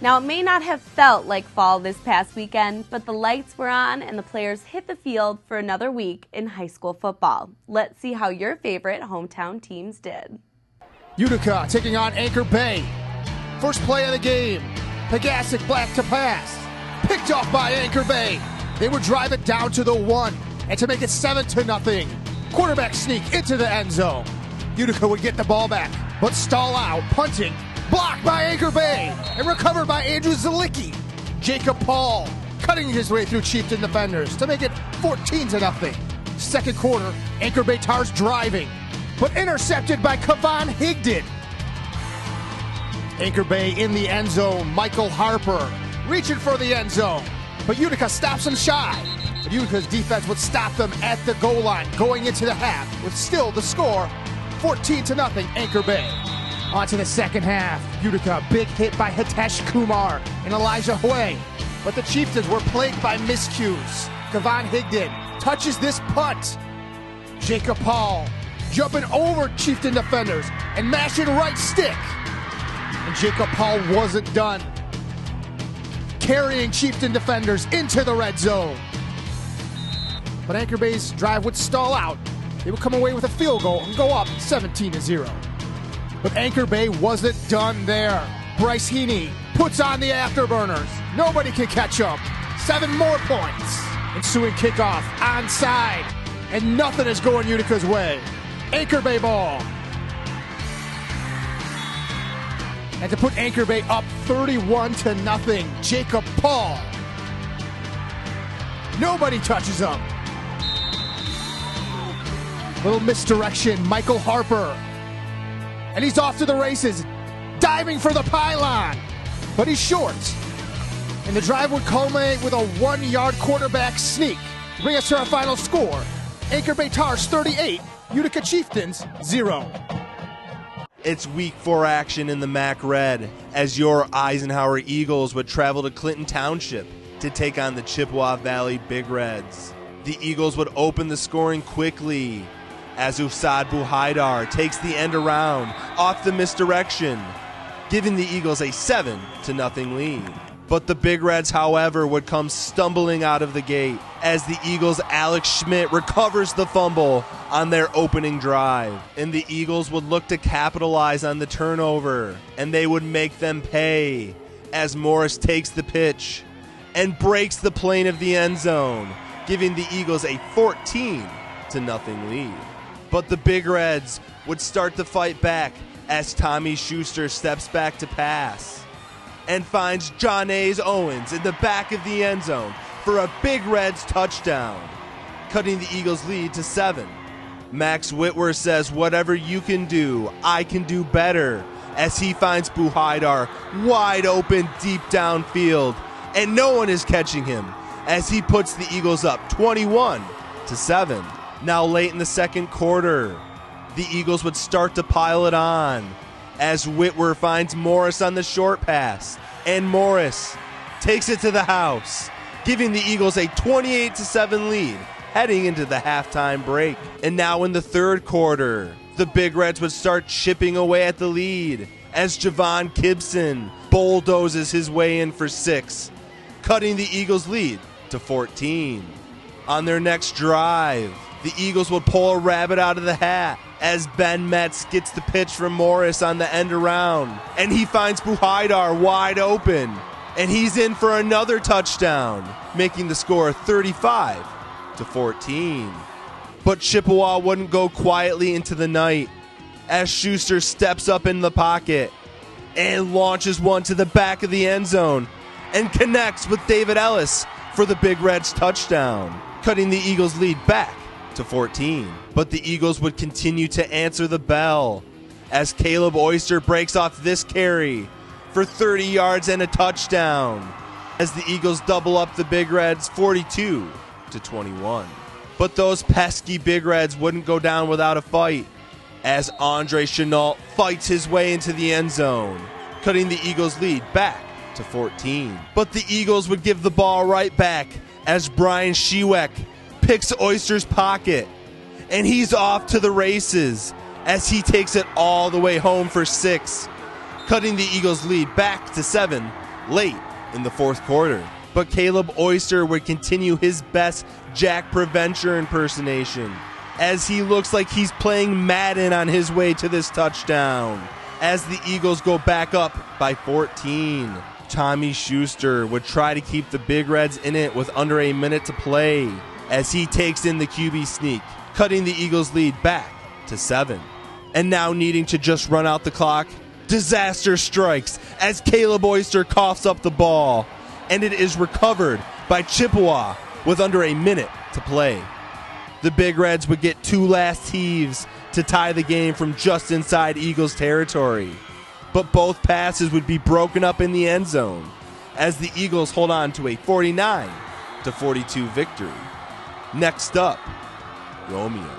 Now, it may not have felt like fall this past weekend, but the lights were on and the players hit the field for another week in high school football. Let's see how your favorite hometown teams did. Utica taking on Anchor Bay. First play of the game. Pegasic black to pass. Picked off by Anchor Bay. They would drive it down to the 1 and to make it 7-0. Quarterback sneak into the end zone. Utica would get the ball back, but stall out, punting. Blocked by Anchor Bay and recovered by Andrew Zalicki. Jacob Paul cutting his way through Chieftain defenders to make it 14-0. Second quarter, Anchor Bay Tars driving, but intercepted by Kevon Higdon. Anchor Bay in the end zone. Michael Harper reaching for the end zone, but Utica stops him shy. But Utica's defense would stop them at the goal line going into the half with still the score 14-0 Anchor Bay. On to the second half. Utica, big hit by Hitesh Kumar and Elijah Huey. But the Chieftains were plagued by miscues. Kevon Higdon touches this punt. Jacob Paul jumping over Chieftain defenders and mashing right stick. And Jacob Paul wasn't done. Carrying Chieftain defenders into the red zone. But Anchor Bay's drive would stall out. They would come away with a field goal and go up 17-0. But Anchor Bay wasn't done there. Bryce Heaney puts on the afterburners. Nobody can catch up. 7 more points. Ensuing kickoff, onside. And nothing is going Utica's way. Anchor Bay ball. And to put Anchor Bay up 31-0, Jacob Paul. Nobody touches him. Little misdirection, Michael Harper. And he's off to the races, diving for the pylon. But he's short. And the drive would culminate with a 1-yard quarterback sneak to bring us to our final score. Anchor Bay Tars 38, Utica Chieftains 0. It's week 4 action in the MAC Red as your Eisenhower Eagles would travel to Clinton Township to take on the Chippewa Valley Big Reds. The Eagles would open the scoring quickly as Usaid Buhaidar takes the end around off the misdirection, giving the Eagles a 7-0 lead. But the Big Reds, however, would come stumbling out of the gate as the Eagles' Alex Schmidt recovers the fumble on their opening drive. And the Eagles would look to capitalize on the turnover, and they would make them pay as Morris takes the pitch and breaks the plane of the end zone, giving the Eagles a 14-0 lead. But the Big Reds would start to fight back as Tommy Schuster steps back to pass and finds John A's Owens in the back of the end zone for a Big Reds touchdown, cutting the Eagles' lead to 7. Max Whitworth says, "Whatever you can do, I can do better," as he finds Buhaidar wide open deep downfield, and no one is catching him as he puts the Eagles up 21-7. Now late in the second quarter, the Eagles would start to pile it on as Whitworth finds Morris on the short pass, and Morris takes it to the house, giving the Eagles a 28-7 lead heading into the halftime break. And now in the third quarter, the Big Reds would start chipping away at the lead as Javon Gibson bulldozes his way in for 6, cutting the Eagles' lead to 14. On their next drive, the Eagles would pull a rabbit out of the hat as Ben Metz gets the pitch from Morris on the end around, and he finds Buhaidar wide open, and he's in for another touchdown, making the score 35-14. But Chippewa wouldn't go quietly into the night as Schuster steps up in the pocket and launches one to the back of the end zone and connects with David Ellis for the Big Reds touchdown, cutting the Eagles' lead back to 14. But the Eagles would continue to answer the bell as Caleb Oyster breaks off this carry for 30 yards and a touchdown as the Eagles double up the Big Reds 42-21. But those pesky Big Reds wouldn't go down without a fight as Andre Chenault fights his way into the end zone, cutting the Eagles' lead back to 14. But the Eagles would give the ball right back as Brian Sheweck picks Oyster's pocket, and he's off to the races as he takes it all the way home for 6, cutting the Eagles' lead back to 7 late in the fourth quarter. But Caleb Oyster would continue his best Jack Preventure impersonation as he looks like he's playing Madden on his way to this touchdown. As the Eagles go back up by 14, Tommy Schuster would try to keep the Big Reds in it with under a minute to play as he takes in the QB sneak, cutting the Eagles' lead back to 7. And now needing to just run out the clock, disaster strikes as Caleb Oyster coughs up the ball, and it is recovered by Chippewa with under a minute to play. The Big Reds would get 2 last heaves to tie the game from just inside Eagles territory, but both passes would be broken up in the end zone as the Eagles hold on to a 49-42 victory. Next up, Romeo.